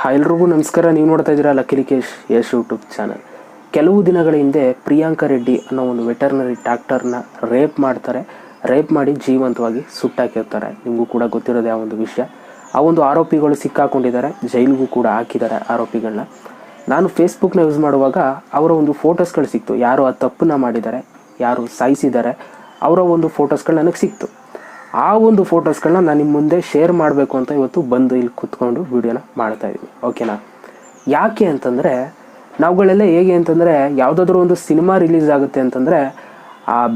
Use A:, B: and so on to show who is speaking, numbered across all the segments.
A: Hi ಎಲ್ರಿಗೂ ನಮಸ್ಕಾರ. ನೀವು ನೋಡ್ತಾ ಇದ್ದೀರಾ ಲಕ್ಕೇಶ್ ಯಶ್ ಯೂಟ್ಯೂಬ್ ಚಾನಲ್. ಕೆಲವು ದಿನಗಳ ಹಿಂದೆ ಪ್ರಿಯಾಂಕಾ ರೆಡ್ಡಿ ಅನ್ನೋ ಒಂದು ವೆಟರ್ನರಿ ಡಾಕ್ಟರ್ನ ರೇಪ್ ಮಾಡಿ ಜೀವಂತವಾಗಿ ಸುಟ್ಟಾಕಿರ್ತಾರೆ. ನಿಮಗೂ ಕೂಡ ಗೊತ್ತಿರೋದೇ ಆ ಒಂದು ವಿಷಯ. ಆ ಒಂದು ಆರೋಪಿಗಳು ಸಿಕ್ಕಾಕೊಂಡಿದ್ದಾರೆ, ಜೈಲಿಗೂ ಕೂಡ ಹಾಕಿದ್ದಾರೆ ಆರೋಪಿಗಳನ್ನ. ನಾನು ಫೇಸ್ಬುಕ್ನ ಯೂಸ್ ಮಾಡುವಾಗ ಅವರ ಒಂದು ಫೋಟೋಸ್ಗಳು ಸಿಕ್ತು. ಯಾರು ಆ ತಪ್ಪನ್ನ ಮಾಡಿದ್ದಾರೆ, ಯಾರು ಸಾಯಿಸಿದ್ದಾರೆ, ಅವರ ಒಂದು ಫೋಟೋಸ್ಗಳು ನನಗೆ ಸಿಕ್ತು. ಆ ಒಂದು ಫೋಟೋಸ್ಗಳನ್ನ ನಾನು ನಿಮ್ಮ ಮುಂದೆ ಶೇರ್ ಮಾಡಬೇಕು ಅಂತ ಇವತ್ತು ಬಂದು ಇಲ್ಲಿ ಕೂತ್ಕೊಂಡು ವಿಡಿಯೋನ ಮಾಡ್ತಾಯಿದ್ದೀನಿ. ಓಕೆನಾ? ಯಾಕೆ ಅಂತಂದರೆ ನಾವುಗಳೆಲ್ಲ ಹೇಗೆ ಅಂತಂದರೆ, ಯಾವುದಾದ್ರೂ ಒಂದು ಸಿನಿಮಾ ರಿಲೀಸ್ ಆಗುತ್ತೆ ಅಂತಂದರೆ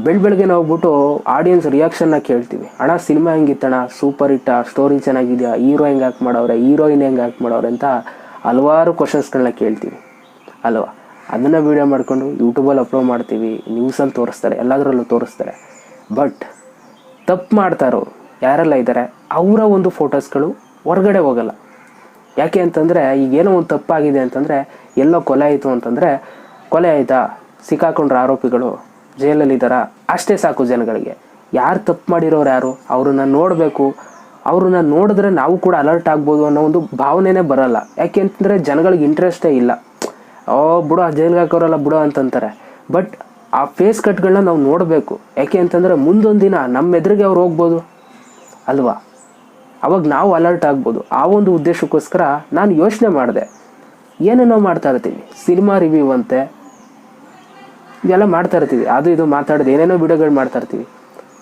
A: ಬೆಳಗ್ಗೆ ಹೋಗ್ಬಿಟ್ಟು ಆಡಿಯನ್ಸ್ ರಿಯಾಕ್ಷನ್ನ ಕೇಳ್ತೀವಿ. ಅಣ್ಣ ಸಿನಿಮಾ ಹೆಂಗಿತ್ತಣ್ಣ, ಸೂಪರ್ ಹಿಟ್ಟ, ಸ್ಟೋರಿ ಚೆನ್ನಾಗಿದೆಯಾ, ಹೀರೋ ಹೆಂಗೆ ಆ್ಯಕ್ಟ್ ಮಾಡವ್ರೆ, ಹೀರೋಯಿನ್ ಹೆಂಗೆ ಆ್ಯಕ್ಟ್ ಮಾಡವ್ರೆ ಅಂತ ಹಲವಾರು ಕ್ವಶನ್ಸ್ಗಳನ್ನ ಕೇಳ್ತೀವಿ ಅಲ್ವಾ. ಅದನ್ನು ವೀಡಿಯೋ ಮಾಡಿಕೊಂಡು ಯೂಟ್ಯೂಬಲ್ಲಿ ಅಪ್ಲೋಡ್ ಮಾಡ್ತೀವಿ, ನ್ಯೂಸಲ್ಲಿ ತೋರಿಸ್ತಾರೆ, ಎಲ್ಲದರಲ್ಲೂ ತೋರಿಸ್ತಾರೆ. ಬಟ್ ತಪ್ಪು ಮಾಡ್ತಾ ಇರೋರು ಯಾರೆಲ್ಲ ಇದ್ದಾರೆ ಅವರ ಒಂದು ಫೋಟೋಸ್ಗಳು ಹೊರಗಡೆ ಹೋಗಲ್ಲ. ಯಾಕೆ ಅಂತಂದರೆ ಈಗೇನೋ ಒಂದು ತಪ್ಪಾಗಿದೆ ಅಂತಂದರೆ, ಎಲ್ಲೋ ಕೊಲೆ ಆಯಿತು ಅಂತಂದರೆ, ಕೊಲೆ ಆಯಿತಾ, ಸಿಕ್ಕಾಕೊಂಡ್ರೆ ಆರೋಪಿಗಳು ಜೈಲಲ್ಲಿದ್ದಾರಾ, ಅಷ್ಟೇ ಸಾಕು ಜನಗಳಿಗೆ. ಯಾರು ತಪ್ಪು ಮಾಡಿರೋರು ಯಾರು, ಅವ್ರನ್ನ ನೋಡಬೇಕು, ಅವ್ರನ್ನ ನೋಡಿದ್ರೆ ನಾವು ಕೂಡ ಅಲರ್ಟ್ ಆಗ್ಬೋದು ಅನ್ನೋ ಒಂದು ಭಾವನೆನೇ ಬರಲ್ಲ. ಯಾಕೆ ಅಂತಂದರೆ ಜನಗಳಿಗೆ ಇಂಟ್ರೆಸ್ಟೇ ಇಲ್ಲ. ಬಿಡೋ ಜೈಲಿಗೆ ಹಾಕೋರಲ್ಲ ಬಿಡೋ ಅಂತಂತಾರೆ. ಬಟ್ ಆ ಫೇಸ್ ಕಟ್ಗಳನ್ನ ನಾವು ನೋಡಬೇಕು. ಯಾಕೆ ಅಂತಂದರೆ ಮುಂದೊಂದು ದಿನ ನಮ್ಮ ಎದುರಿಗೆ ಅವ್ರು ಹೋಗ್ಬೋದು ಅಲ್ವಾ, ಅವಾಗ ನಾವು ಅಲರ್ಟ್ ಆಗ್ಬೋದು. ಆ ಒಂದು ಉದ್ದೇಶಕ್ಕೋಸ್ಕರ ನಾನು ಯೋಚನೆ ಮಾಡಿದೆ. ಏನೇನೋ ಮಾಡ್ತಾ ಇರ್ತೀವಿ, ಸಿನಿಮಾ ರಿವ್ಯೂ ಅಂತೆ ಇದೆಲ್ಲ ಮಾಡ್ತಾ ಇರ್ತೀವಿ, ಅದು ಇದು ಮಾತಾಡೋದು ಏನೇನೋ ವಿಡಿಯೋಗಳು ಮಾಡ್ತಾ ಇರ್ತೀವಿ.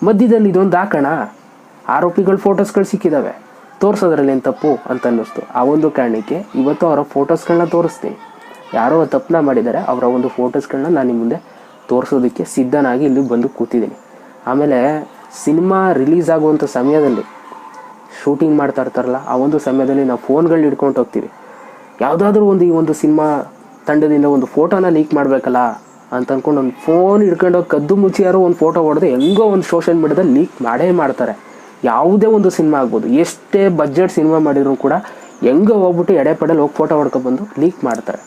A: ಮಧ್ಯದಲ್ಲಿ ಇದೊಂದು ಹಾಕೋಣ, ಆರೋಪಿಗಳ ಫೋಟೋಸ್ಗಳು ಸಿಕ್ಕಿದ್ದಾವೆ, ತೋರಿಸೋದ್ರಲ್ಲಿ ಏನು ತಪ್ಪು ಅಂತ ಅನ್ನಿಸ್ತು. ಆ ಒಂದು ಕಾರಣಕ್ಕೆ ಇವತ್ತು ಅವರ ಫೋಟೋಸ್ಗಳನ್ನ ತೋರಿಸ್ತೀನಿ. ಯಾರೋ ತಪ್ಪನ್ನ ಮಾಡಿದ್ದಾರೆ, ಅವರ ಒಂದು ಫೋಟೋಸ್ಗಳನ್ನ ನಾನು ನಿಮ್ಮ ಮುಂದೆ ತೋರಿಸೋದಕ್ಕೆ ಸಿದ್ಧನಾಗಿ ಇಲ್ಲಿ ಬಂದು ಕೂತಿದ್ದೀನಿ. ಆಮೇಲೆ ಸಿನಿಮಾ ರಿಲೀಸ್ ಆಗುವಂಥ ಸಮಯದಲ್ಲಿ ಶೂಟಿಂಗ್ ಮಾಡ್ತಾ ಇರ್ತಾರಲ್ಲ, ಆ ಒಂದು ಸಮಯದಲ್ಲಿ ನಾವು ಫೋನ್ಗಳು ಹಿಡ್ಕೊಂಡು ಹೋಗ್ತೀವಿ. ಯಾವುದಾದ್ರೂ ಒಂದು ಈ ಒಂದು ಸಿನಿಮಾ ತಂಡದಿಂದ ಒಂದು ಫೋಟೋನ ಲೀಕ್ ಮಾಡಬೇಕಲ್ಲ ಅಂತ ಅಂದ್ಕೊಂಡು ಒಂದು ಫೋನ್ ಹಿಡ್ಕೊಂಡೋಗಿ ಕದ್ದು ಮುಚ್ಚಿ ಯಾರೋ ಒಂದು ಫೋಟೋ ಹೊಡೆದು ಹೆಂಗೋ ಒಂದು ಸೋಷಿಯಲ್ ಮೀಡಿಯಾದಲ್ಲಿ ಲೀಕ್ ಮಾಡೇ ಮಾಡ್ತಾರೆ. ಯಾವುದೇ ಒಂದು ಸಿನಿಮಾ ಆಗ್ಬೋದು, ಎಷ್ಟೇ ಬಜೆಟ್ ಸಿನಿಮಾ ಮಾಡಿದ್ರು ಕೂಡ ಹೆಂಗೋ ಹೋಗ್ಬಿಟ್ಟು ಎಡೆಪಡೆಯಲ್ಲಿ ಹೋಗಿ ಫೋಟೋ ಹೊಡ್ಕೊಬಂದು ಲೀಕ್ ಮಾಡ್ತಾರೆ.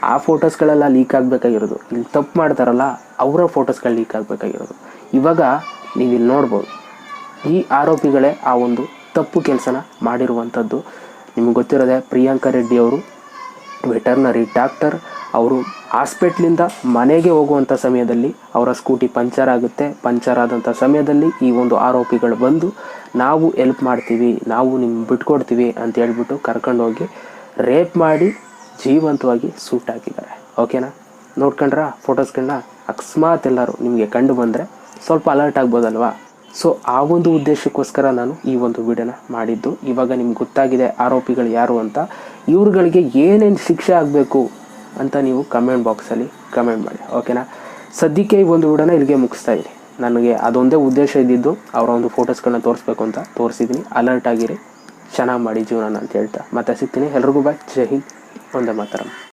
A: ಆ ಫೋಟೋಸ್ಗಳೆಲ್ಲ ಲೀಕ್ ಆಗಬೇಕಾಗಿರೋದು, ಇಲ್ಲಿ ತಪ್ಪು ಮಾಡ್ತಾರಲ್ಲ ಅವರ ಫೋಟೋಸ್ಗಳು ಲೀಕ್ ಆಗಬೇಕಾಗಿರೋದು. ಇವಾಗ ನೀವು ಇಲ್ಲಿ ನೋಡ್ಬೋದು, ಈ ಆರೋಪಿಗಳೇ ಆ ಒಂದು ತಪ್ಪು ಕೆಲಸನ ಮಾಡಿರುವಂಥದ್ದು. ನಿಮಗೆ ಗೊತ್ತಿರೋದೆ, ಪ್ರಿಯಾಂಕಾ ರೆಡ್ಡಿ ಅವರು ವೆಟರ್ನರಿ ಡಾಕ್ಟರ್. ಅವರು ಹಾಸ್ಪಿಟ್ಲಿಂದ ಮನೆಗೆ ಹೋಗುವಂಥ ಸಮಯದಲ್ಲಿ ಅವರ ಸ್ಕೂಟಿ ಪಂಚರ್ ಆಗುತ್ತೆ. ಪಂಚರ್ ಆದಂಥ ಸಮಯದಲ್ಲಿ ಈ ಒಂದು ಆರೋಪಿಗಳು ಬಂದು ನಾವು ಹೆಲ್ಪ್ ಮಾಡ್ತೀವಿ, ನಾವು ನಿಮ್ಗೆ ಬಿಟ್ಕೊಡ್ತೀವಿ ಅಂತ ಹೇಳ್ಬಿಟ್ಟು ಕರ್ಕೊಂಡೋಗಿ ರೇಪ್ ಮಾಡಿ ಜೀವಂತವಾಗಿ ಸೂಟ್ ಹಾಕಿದ್ದಾರೆ. ಓಕೆನಾ? ನೋಡ್ಕೊಂಡ್ರ ಫೋಟೋಸ್ಗಳನ್ನ? ಅಕಸ್ಮಾತ್ ಎಲ್ಲರೂ ನಿಮಗೆ ಕಂಡು ಬಂದರೆ ಸ್ವಲ್ಪ ಅಲರ್ಟ್ ಆಗ್ಬೋದಲ್ವಾ. ಸೊ ಆ ಒಂದು ಉದ್ದೇಶಕ್ಕೋಸ್ಕರ ನಾನು ಈ ಒಂದು ವಿಡಿಯೋನ ಮಾಡಿದ್ದು. ಇವಾಗ ನಿಮ್ಗೆ ಗೊತ್ತಾಗಿದೆ ಆರೋಪಿಗಳು ಯಾರು ಅಂತ. ಇವ್ರುಗಳಿಗೆ ಏನೇನು ಶಿಕ್ಷೆ ಆಗಬೇಕು ಅಂತ ನೀವು ಕಮೆಂಟ್ ಬಾಕ್ಸಲ್ಲಿ ಕಮೆಂಟ್ ಮಾಡಿ. ಓಕೆನಾ? ಸದ್ಯಕ್ಕೆ ಈ ಒಂದು ವಿಡಿಯೋನ ಇಲ್ಲಿಗೆ ಮುಗಿಸ್ತಾ ಇದ್ದೀನಿ. ನನಗೆ ಅದೊಂದೇ ಉದ್ದೇಶ ಇದ್ದಿದ್ದು, ಅವರ ಒಂದು ಫೋಟೋಸ್ಗಳನ್ನ ತೋರಿಸ್ಬೇಕು ಅಂತ ತೋರಿಸಿದ್ದೀನಿ. ಅಲರ್ಟ್ ಆಗಿರಿ, ಚೆನ್ನಾಗಿ ಮಾಡಿ ಜೀವನ ಅಂತ ಹೇಳ್ತಾ ಮತ್ತೆ ಸಿಗ್ತೀನಿ. ಎಲ್ರಿಗೂ ಬಾಯ್, ಜೈ ಹಿಂದ್, ಒಂದೇ ಮಾತರಂ.